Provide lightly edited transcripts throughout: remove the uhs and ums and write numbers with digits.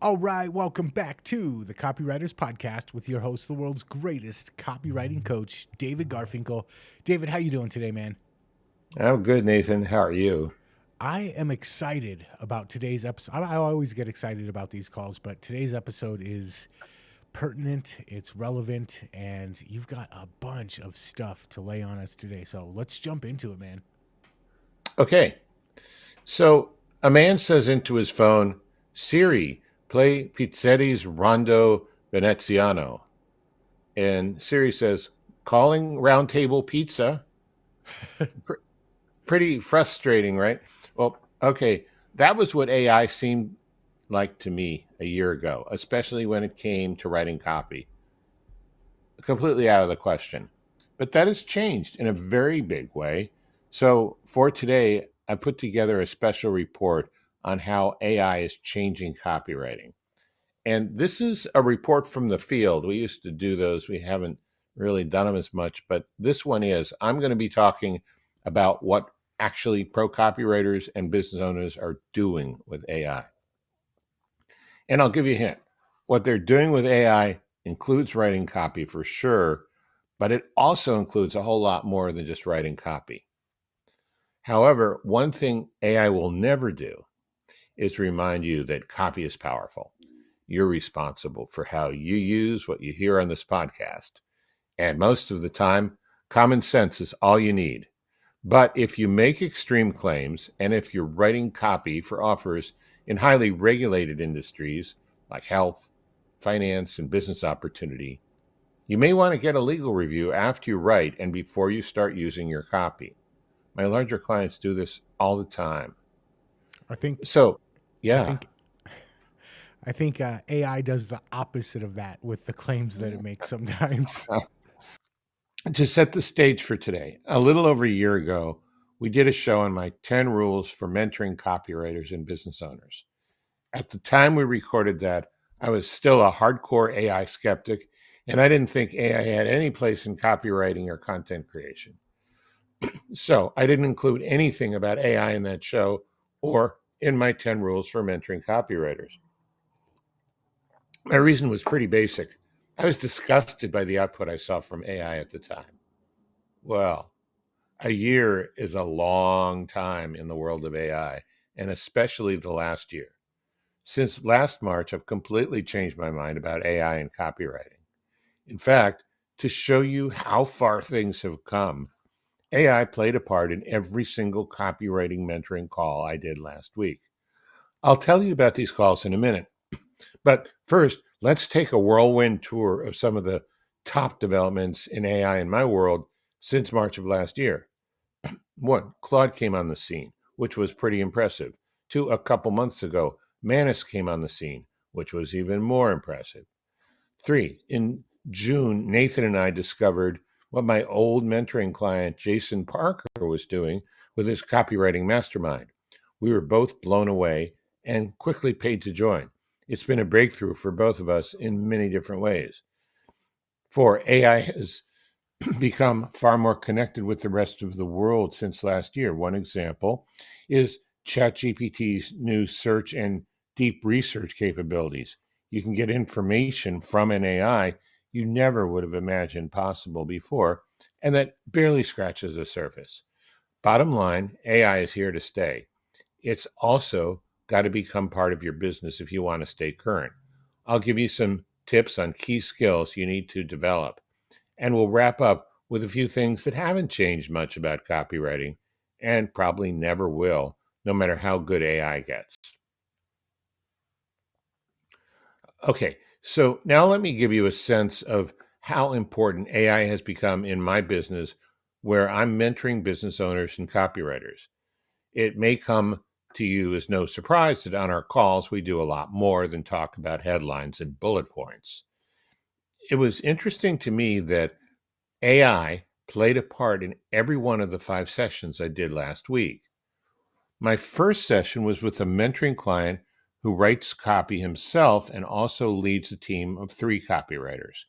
All right, welcome back to the Copywriters Podcast with your host, the world's greatest copywriting coach, David Garfinkel. David, how you doing today, man? I'm good, Nathan. How are you? I am excited about today's episode. I always get excited about these calls, but today's episode is pertinent, it's relevant, and you've got a bunch of stuff to lay on us today. So let's jump into it, man. Okay. So a man says into his phone, Siri, play Pizzetti's Rondo Veneziano. And Siri says, calling Roundtable Pizza. Pr- Pretty frustrating, right? Well, okay. That was what AI seemed like to me a year ago, especially when it came to writing copy. Completely out of the question. But that has changed in a very big way. So for today, I put together a special report on how AI is changing copywriting. And this is a report from the field. We used to do those, we haven't really done them as much, but this one is. I'm going to be talking about what actually pro copywriters and business owners are doing with AI. And I'll give you a hint. What they're doing with AI includes writing copy for sure, but it also includes a whole lot more than just writing copy. However, one thing AI will never do is remind you that copy is powerful. You're responsible for how you use what you hear on this podcast. And most of the time, common sense is all you need. But if you make extreme claims and if you're writing copy for offers in highly regulated industries like health, finance, and business opportunity, you may want to get a legal review after you write and before you start using your copy. My larger clients do this all the time. I think, So, I yeah. think, I think AI does the opposite of that with the claims that it makes sometimes. To set the stage for today, a little over a year ago, we did a show on my 10 rules for mentoring copywriters and business owners. At the time we recorded that, I was still a hardcore AI skeptic, and I didn't think AI had any place in copywriting or content creation. So I didn't include anything about AI in that show or in my 10 rules for mentoring copywriters. My reason was pretty basic. I was disgusted by the output I saw from AI at the time. Well, a year is a long time in the world of AI, and especially the last year. Since last March, I've completely changed my mind about AI and copywriting. In fact, to show you how far things have come, AI played a part in every single copywriting mentoring call I did last week. I'll tell you about these calls in a minute. But first, let's take a whirlwind tour of some of the top developments in AI in my world since March of last year. One, Claude came on the scene, which was pretty impressive. Two, a couple months ago, Manus came on the scene, which was even more impressive. Three, in June, Nathan and I discovered what my old mentoring client, Jason Parker, was doing with his copywriting mastermind. We were both blown away and quickly paid to join. It's been a breakthrough for both of us in many different ways. Four, AI has become far more connected with the rest of the world since last year. One example is ChatGPT's new search and deep research capabilities. You can get information from an AI you never would have imagined possible before, and that barely scratches the surface. Bottom line, AI is here to stay. It's also got to become part of your business if you want to stay current. I'll give you some tips on key skills you need to develop, and we'll wrap up with a few things that haven't changed much about copywriting and probably never will, no matter how good AI gets. Okay, so now let me give you a sense of how important AI has become in my business where I'm mentoring business owners and copywriters. It may come to you as no surprise that on our calls we do a lot more than talk about headlines and bullet points. It was interesting to me that AI played a part in every one of the 5 sessions I did last week. My first session was with a mentoring client who writes copy himself and also leads a team of 3 copywriters.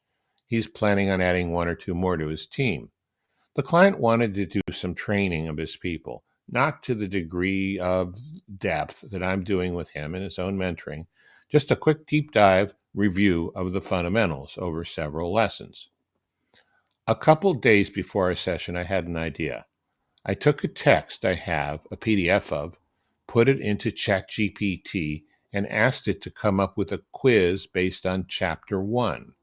He's planning on adding one or two more to his team. The client wanted to do some training of his people, not to the degree of depth that I'm doing with him in his own mentoring, Just a quick deep dive review of the fundamentals over several lessons. A couple days before our session, I had an idea. I took a text I have a PDF of, put it into ChatGPT, and asked it to come up with a quiz based on Chapter 1.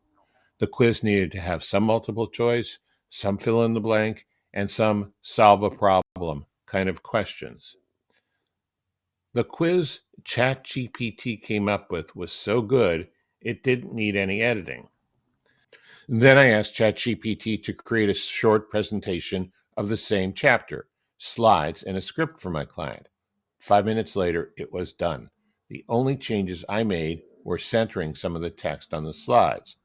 The quiz needed to have some multiple choice, some fill in the blank, and some solve a problem kind of questions. The quiz ChatGPT came up with was so good, it didn't need any editing. Then I asked ChatGPT to create a short presentation of the same chapter, slides, and a script for my client. 5 minutes later, it was done. The only changes I made were centering some of the text on the slides.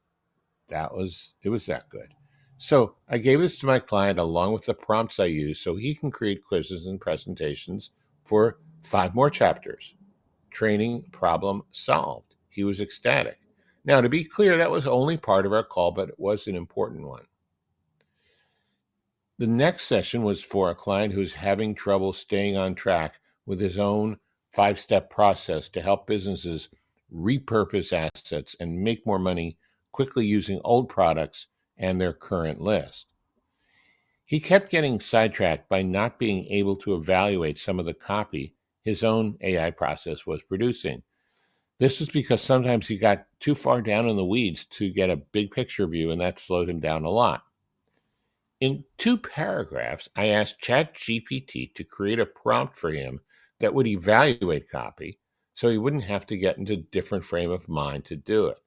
It was that good. So I gave this to my client along with the prompts I used so he can create quizzes and presentations for 5 more chapters. Training problem solved. He was ecstatic. Now, to be clear, that was only part of our call, but it was an important one. The next session was for a client who's having trouble staying on track with his own 5-step process to help businesses repurpose assets and make more money quickly using old products and their current list. He kept getting sidetracked by not being able to evaluate some of the copy his own AI process was producing. This is because sometimes he got too far down in the weeds to get a big picture view, and that slowed him down a lot. In 2 paragraphs, I asked ChatGPT to create a prompt for him that would evaluate copy so he wouldn't have to get into a different frame of mind to do it.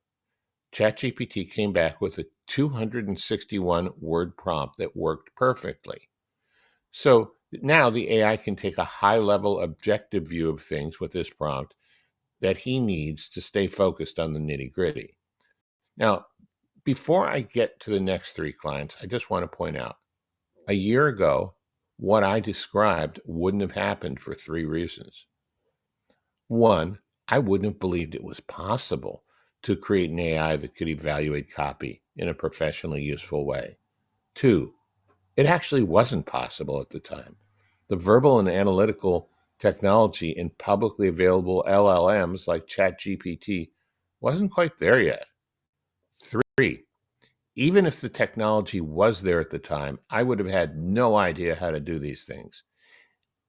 ChatGPT came back with a 261 word prompt that worked perfectly. So now the AI can take a high level objective view of things with this prompt that he needs to stay focused on the nitty gritty. Now, before I get to the next 3 clients, I just want to point out a year ago, what I described wouldn't have happened for 3 reasons. 1, I wouldn't have believed it was possible to create an AI that could evaluate copy in a professionally useful way. 2, it actually wasn't possible at the time. The verbal and analytical technology in publicly available LLMs like ChatGPT wasn't quite there yet. 3, even if the technology was there at the time, I would have had no idea how to do these things.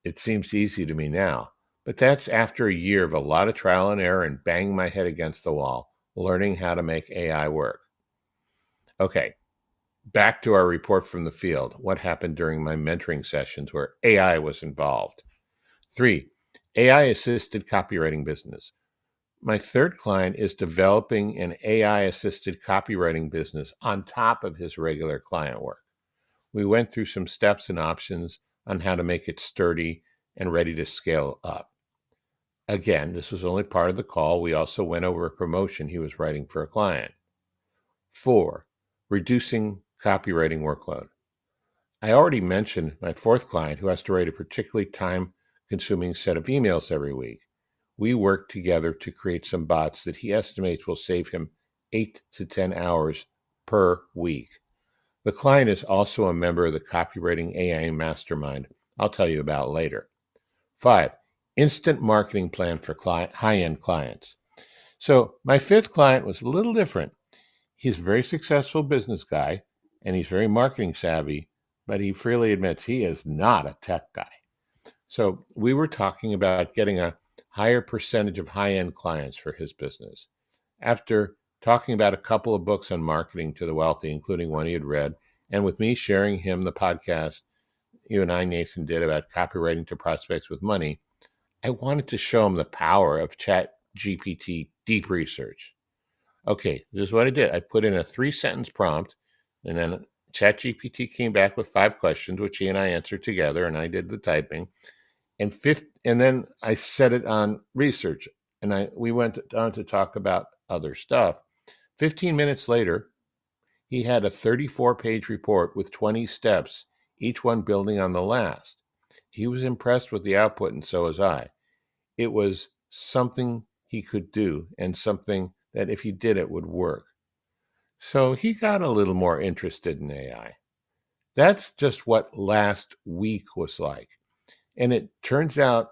It seems easy to me now, but that's after a year of a lot of trial and error and banging my head against the wall, learning how to make AI work. Okay, back to our report from the field. What happened during my mentoring sessions where AI was involved? 3, AI assisted copywriting business. My third client is developing an AI assisted copywriting business on top of his regular client work. We went through some steps and options on how to make it sturdy and ready to scale up. Again, this was only part of the call. We also went over a promotion he was writing for a client. 4, reducing copywriting workload. I already mentioned my fourth client who has to write a particularly time-consuming set of emails every week. We worked together to create some bots that he estimates will save him 8 to 10 hours per week. The client is also a member of the Copywriting AI Mastermind I'll tell you about later. 5, instant marketing plan for high-end clients. So my fifth client was a little different. He's a very successful business guy, and he's very marketing savvy, but he freely admits he is not a tech guy. So we were talking about getting a higher percentage of high-end clients for his business. After talking about a couple of books on marketing to the wealthy, including one he had read, and with me sharing him the podcast you and I, Nathan, did about copywriting to prospects with money, I wanted to show him the power of ChatGPT deep research. Okay, this is what I did. I put in a 3-sentence prompt, and then ChatGPT came back with 5 questions, which he and I answered together, and I did the typing. And then I set it on research, and we went on to talk about other stuff. 15 minutes later, he had a 34-page report with 20 steps, each one building on the last. He was impressed with the output, and so was I. It was something he could do and something that if he did it would work. So he got a little more interested in AI. That's just what last week was like. And it turns out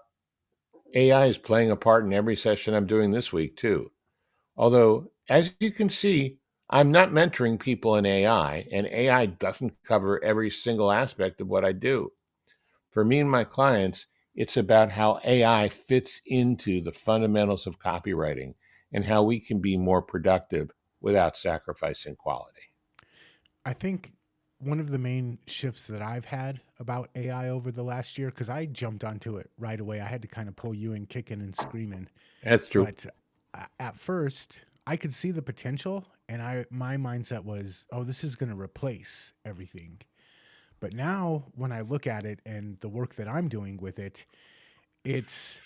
AI is playing a part in every session I'm doing this week, too. Although, as you can see, I'm not mentoring people in AI, and AI doesn't cover every single aspect of what I do. For me and my clients, it's about how AI fits into the fundamentals of copywriting and how we can be more productive without sacrificing quality. I think one of the main shifts that I've had about AI over the last year, because I jumped onto it right away, I had to kind of pull you in kicking and screaming. That's true. But at first, I could see the potential, and my mindset was, oh, this is going to replace everything. But now, when I look at it and the work that I'm doing with it, it's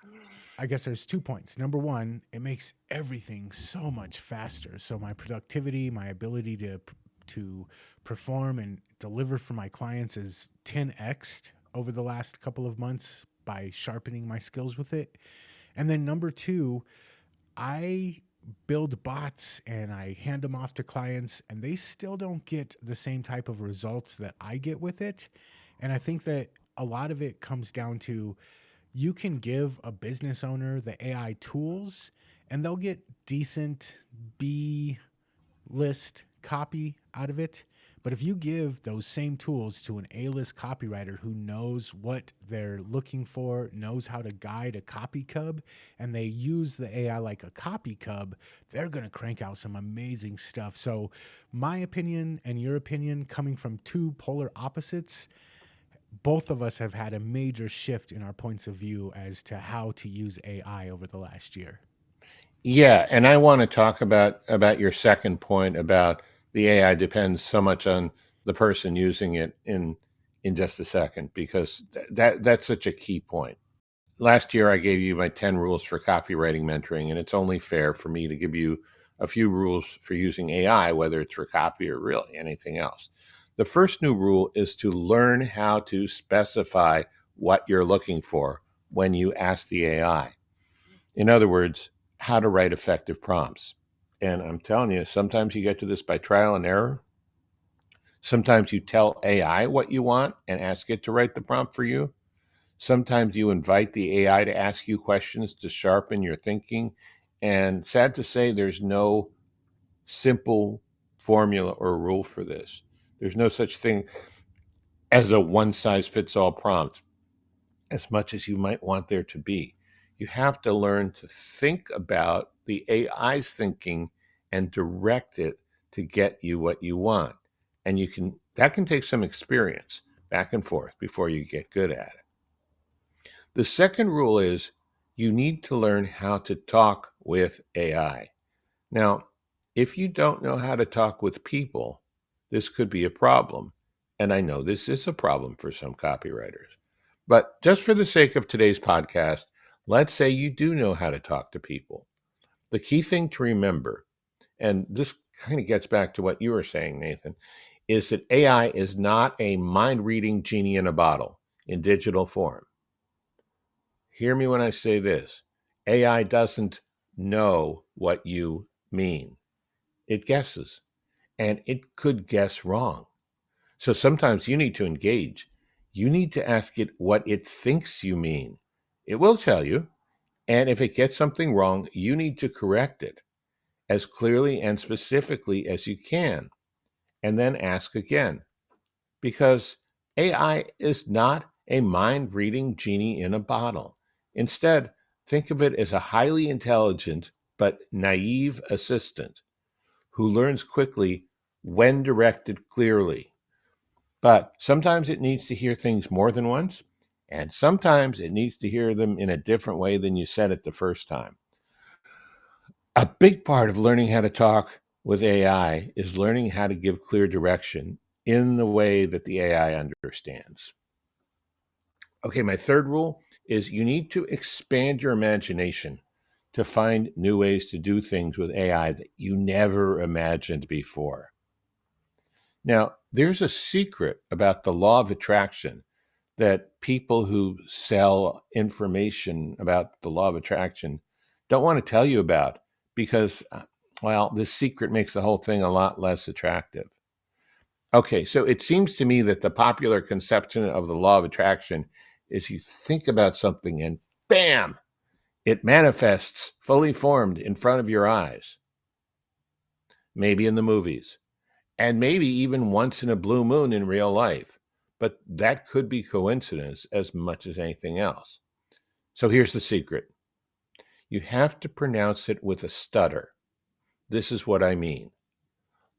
I guess there's 2 points. Number one, it makes everything so much faster. So my productivity, my ability to perform and deliver for my clients is 10x'd over the last couple of months by sharpening my skills with it. And then number two, I build bots and I hand them off to clients, and they still don't get the same type of results that I get with it. And I think that a lot of it comes down to you can give a business owner the AI tools and they'll get decent B list copy out of it. But if you give those same tools to an A-list copywriter who knows what they're looking for, knows how to guide a copy cub, and they use the AI like a copy cub, they're going to crank out some amazing stuff. So my opinion and your opinion, coming from two polar opposites, both of us have had a major shift in our points of view as to how to use AI over the last year. Yeah, and I want to talk about your second point about the AI depends so much on the person using it in just a second because that's such a key point. Last year I gave you my 10 rules for copywriting mentoring, and it's only fair for me to give you a few rules for using AI, whether it's for copy or really anything else. The first new rule is to learn how to specify what you're looking for when you ask the AI. In other words, how to write effective prompts. And I'm telling you, sometimes you get to this by trial and error. Sometimes you tell AI what you want and ask it to write the prompt for you. Sometimes you invite the AI to ask you questions to sharpen your thinking. And sad to say, there's no simple formula or rule for this. There's no such thing as a one size fits all prompt, as much as you might want there to be. You have to learn to think about the AI's thinking and direct it to get you what you want. And that can take some experience back and forth before you get good at it. The second rule is you need to learn how to talk with AI. Now, if you don't know how to talk with people, this could be a problem. And I know this is a problem for some copywriters. But just for the sake of today's podcast, let's say you do know how to talk to people. The key thing to remember, and this kind of gets back to what you were saying, Nathan, is that AI is not a mind reading genie in a bottle in digital form. Hear me when I say this: AI doesn't know what you mean, it guesses, and it could guess wrong. So sometimes you need to engage. You need to ask it what it thinks you mean. It will tell you. And if it gets something wrong, you need to correct it as clearly and specifically as you can. And then ask again. Because AI is not a mind reading genie in a bottle. Instead, think of it as a highly intelligent but naive assistant who learns quickly when directed clearly. But sometimes it needs to hear things more than once, and sometimes it needs to hear them in a different way than you said it the first time. A big part of learning how to talk with AI is learning how to give clear direction in the way that the AI understands. Okay, my third rule is you need to expand your imagination to find new ways to do things with AI that you never imagined before. Now, there's a secret about the law of attraction that people who sell information about the law of attraction don't want to tell you about because, well, this secret makes the whole thing a lot less attractive. Okay, so it seems to me that the popular conception of the law of attraction is you think about something and bam, it manifests fully formed in front of your eyes. maybe in the movies, and maybe even once in a blue moon in real life. But that could be coincidence as much as anything else. So here's the secret: you have to pronounce it with a stutter. This is what I mean: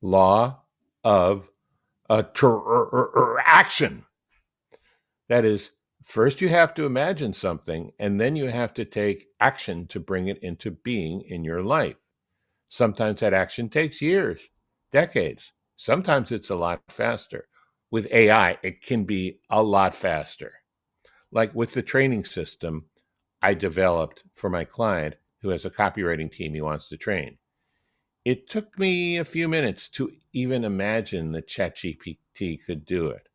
law of attraction. That is, first you have to imagine something, and then you have to take action to bring it into being in your life. Sometimes that action takes years, decades. Sometimes it's a lot faster. With AI, it can be a lot faster. Like with the training system I developed for my client who has a copywriting team he wants to train. It took me a few minutes to even imagine that ChatGPT could do it.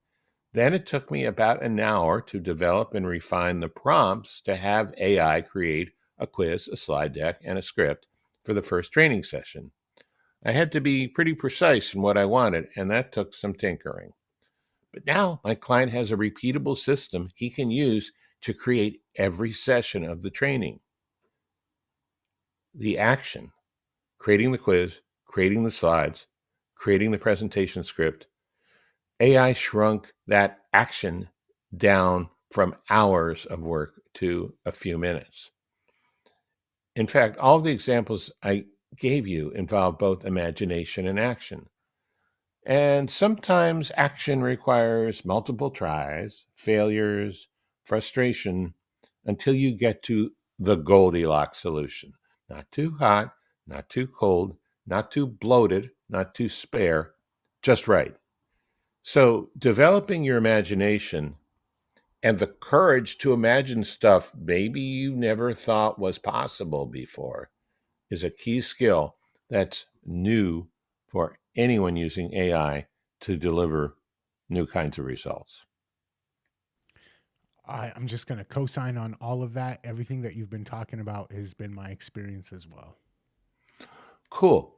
Then it took me about an hour to develop and refine the prompts to have AI create a quiz, a slide deck, and a script for the first training session. I had to be pretty precise in what I wanted, and that took some tinkering. But now my client has a repeatable system he can use to create every session of the training. The action, creating the quiz, creating the slides, creating the presentation script, AI shrunk that action down from hours of work to a few minutes. In fact, all the examples I gave you involve both imagination and action. And sometimes action requires multiple tries, failures, frustration, until you get to the Goldilocks solution. Not too hot, not too cold, not too bloated, not too spare, just right. So, developing your imagination and the courage to imagine stuff maybe you never thought was possible before is a key skill that's new for anyone using AI to deliver new kinds of results. I'm just going to co sign on all of that. Everything that you've been talking about has been my experience as well. Cool.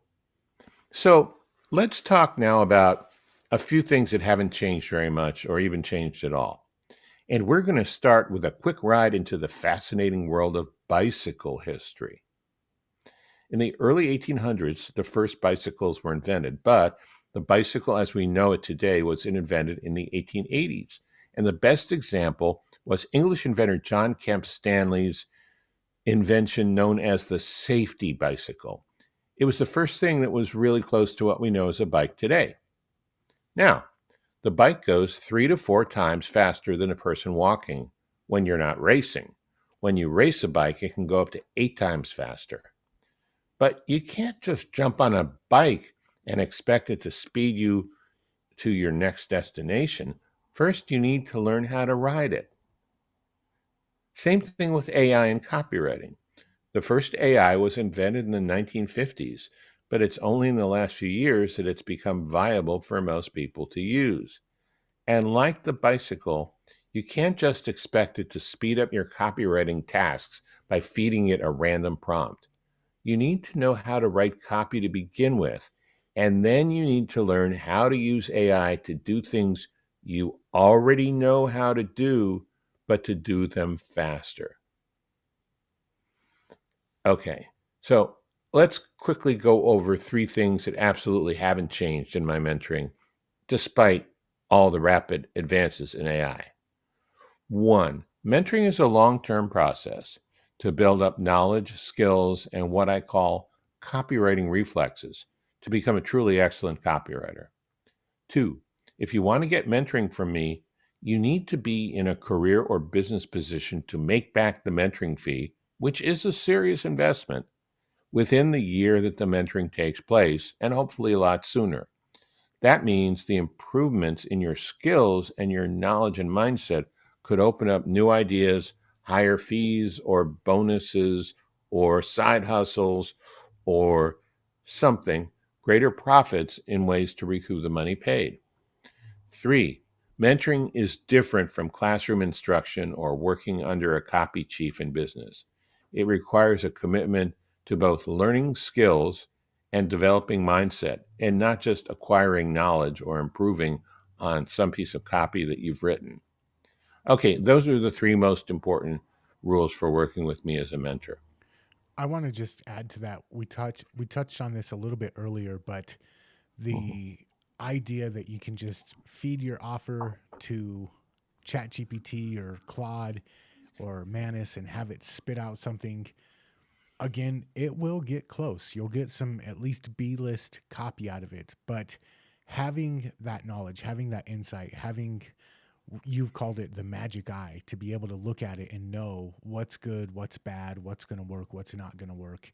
So, let's talk now about a few things that haven't changed very much or even changed at all. And we're going to start with a quick ride into the fascinating world of bicycle history. In the early 1800s, the first bicycles were invented, but the bicycle as we know it today was invented in the 1880s. And the best example was English inventor John Kemp Stanley's invention known as the safety bicycle. It was the first thing that was really close to what we know as a bike today. Now, the bike goes 3 to 4 times faster than a person walking when you're not racing. When you race a bike, it can go up to 8 times faster. But you can't just jump on a bike and expect it to speed you to your next destination. First, you need to learn how to ride it. Same thing with AI and copywriting. The first AI was invented in the 1950s, but it's only in the last few years that it's become viable for most people to use. And like the bicycle, you can't just expect it to speed up your copywriting tasks by feeding it a random prompt. You need to know how to write copy to begin with, and then you need to learn how to use AI to do things you already know how to do, but to do them faster. Okay, so let's quickly go over three things that absolutely haven't changed in my mentoring, despite all the rapid advances in AI. One, mentoring is a long term process to build up knowledge, skills, and what I call copywriting reflexes to become a truly excellent copywriter. Two, if you want to get mentoring from me, you need to be in a career or business position to make back the mentoring fee, which is a serious investment, within the year that the mentoring takes place, and hopefully a lot sooner. That means the improvements in your skills and your knowledge and mindset could open up new ideas, higher fees or bonuses or side hustles or something, greater profits in ways to recoup the money paid. Three, mentoring is different from classroom instruction or working under a copy chief in business. It requires a commitment to both learning skills and developing mindset, and not just acquiring knowledge or improving on some piece of copy that you've written. Okay, those are the three most important rules for working with me as a mentor. I want to just add to that. We touched on this a little bit earlier, but Mhm. the idea that you can just feed your offer to ChatGPT or Claude or Manus and have it spit out something, again, it will get close. You'll get some at least B list copy out of it. But having that knowledge, having that insight, having, you've called it the magic eye, to be able to look at it and know what's good, what's bad, what's going to work, what's not going to work,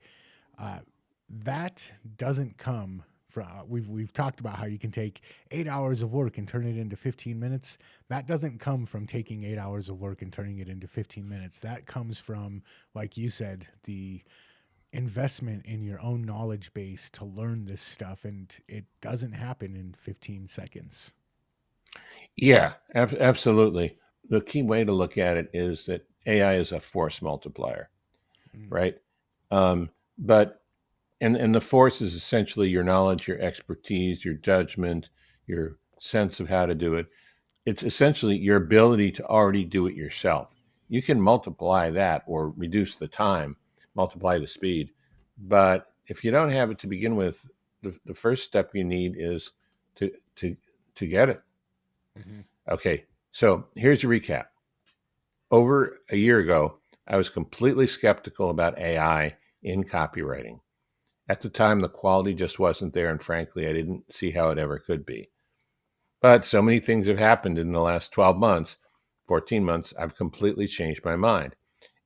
uh, that doesn't come from. We've talked about how you can take 8 hours of work and turn it into 15 minutes. That doesn't come from taking 8 hours of work and turning it into 15 minutes. That comes from, like you said, the investment in your own knowledge base to learn this stuff, and it doesn't happen in 15 seconds. Yeah, absolutely. The key way to look at it is that AI is a force multiplier, Mm. right? But and the force is essentially your knowledge, your expertise, your judgment, your sense of how to do it. It's essentially your ability to already do it yourself. You can multiply that or reduce the time, multiply the speed. But if you don't have it to begin with, the first step you need is to to to get it. Mm-hmm. Okay, so here's a recap. Over a year ago, I was completely skeptical about AI in copywriting. At the time, the quality just wasn't there, and frankly, I didn't see how it ever could be. But so many things have happened in the last 12 months, 14 months, I've completely changed my mind.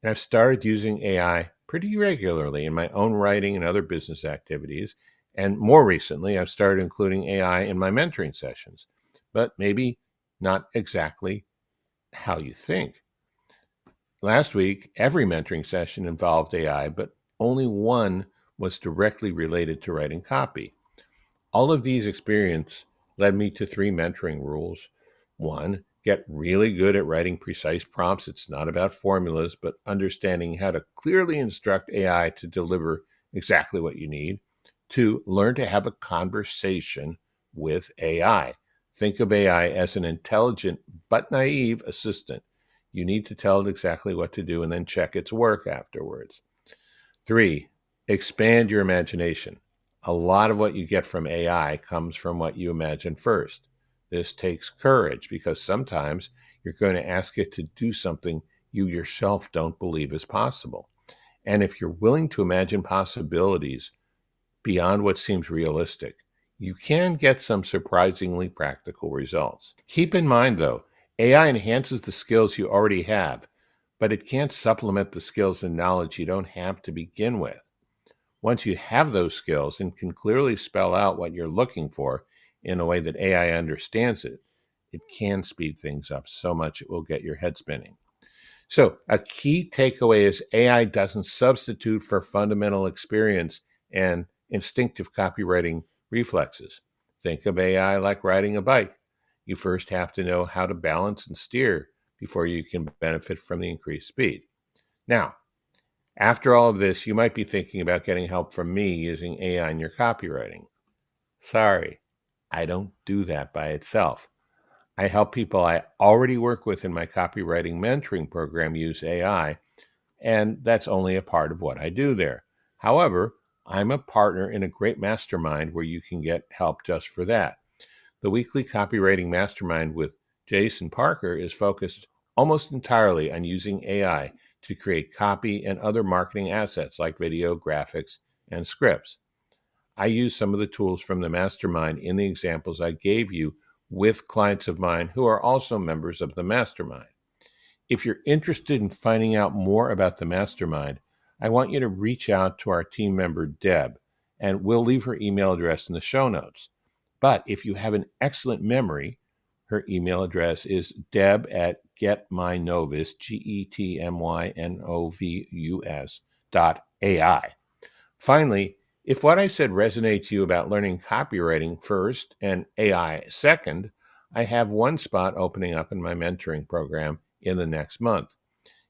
And I've started using AI pretty regularly in my own writing and other business activities. And more recently, I've started including AI in my mentoring sessions, but maybe not exactly how you think. Last week, every mentoring session involved AI, but only one was directly related to writing copy. All of these experience led me to three mentoring rules. One, get really good at writing precise prompts. It's not about formulas, but understanding how to clearly instruct AI to deliver exactly what you need. Two, learn to have a conversation with AI. Think of AI as an intelligent but naive assistant. You need to tell it exactly what to do and then check its work afterwards. Three, expand your imagination. A lot of what you get from AI comes from what you imagine first. This takes courage because sometimes you're going to ask it to do something you yourself don't believe is possible. And if you're willing to imagine possibilities beyond what seems realistic, you can get some surprisingly practical results. Keep in mind, though, AI enhances the skills you already have, but it can't supplement the skills and knowledge you don't have to begin with. Once you have those skills and can clearly spell out what you're looking for in a way that AI understands it, it can speed things up so much it will get your head spinning. So, a key takeaway is AI doesn't substitute for fundamental experience and instinctive copywriting reflexes. Think of AI like riding a bike. You first have to know how to balance and steer before you can benefit from the increased speed. Now, after all of this, you might be thinking about getting help from me using AI in your copywriting. Sorry, I don't do that by itself. I help people I already work with in my copywriting mentoring program use AI, and that's only a part of what I do there. However, I'm a partner in a great mastermind where you can get help just for that. The weekly copywriting mastermind with Jason Parker is focused almost entirely on using AI to create copy and other marketing assets like video, graphics, and scripts. I use some of the tools from the mastermind in the examples I gave you with clients of mine who are also members of the mastermind. If you're interested in finding out more about the mastermind, I want you to reach out to our team member, Deb, and we'll leave her email address in the show notes. But if you have an excellent memory, her email address is deb@getmynovus, getmynovus.ai. Finally, if what I said resonates to you about learning copywriting first and AI second, I have one spot opening up in my mentoring program in the next month.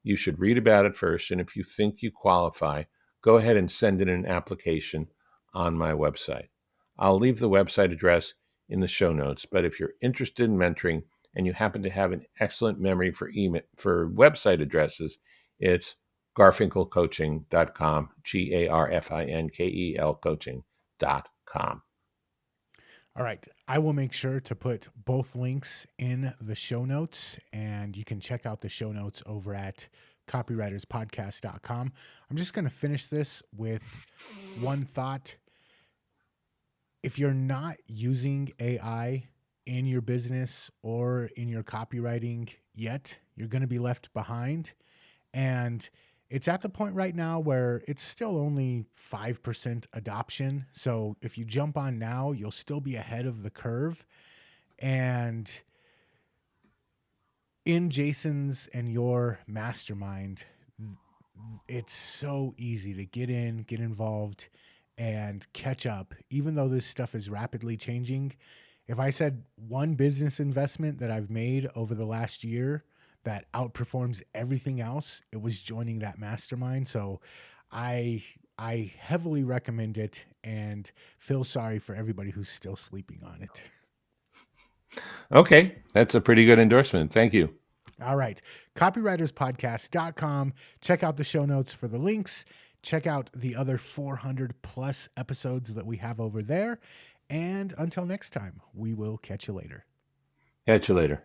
You should read about it first, and if you think you qualify, go ahead and send in an application on my website. I'll leave the website address in the show notes, but if you're interested in mentoring and you happen to have an excellent memory for email for website addresses, it's garfinkelcoaching.com, GARFINKEL coaching.com. All right. I will make sure to put both links in the show notes, and you can check out the show notes over at copywriterspodcast.com. I'm just going to finish this with one thought. If you're not using AI in your business or in your copywriting yet, you're going to be left behind. And it's at the point right now where it's still only 5% adoption. So if you jump on now, you'll still be ahead of the curve. And in Jason's and your mastermind, it's so easy to get in, get involved, and catch up. Even though this stuff is rapidly changing, if I said one business investment that I've made over the last year that outperforms everything else, it was joining that mastermind. So I heavily recommend it and feel sorry for everybody who's still sleeping on it. Okay, that's a pretty good endorsement. Thank you. All right. Copywriterspodcast.com. Check out the show notes for the links. Check out the other 400 plus episodes that we have over there. And until next time, we will catch you later. Catch you later.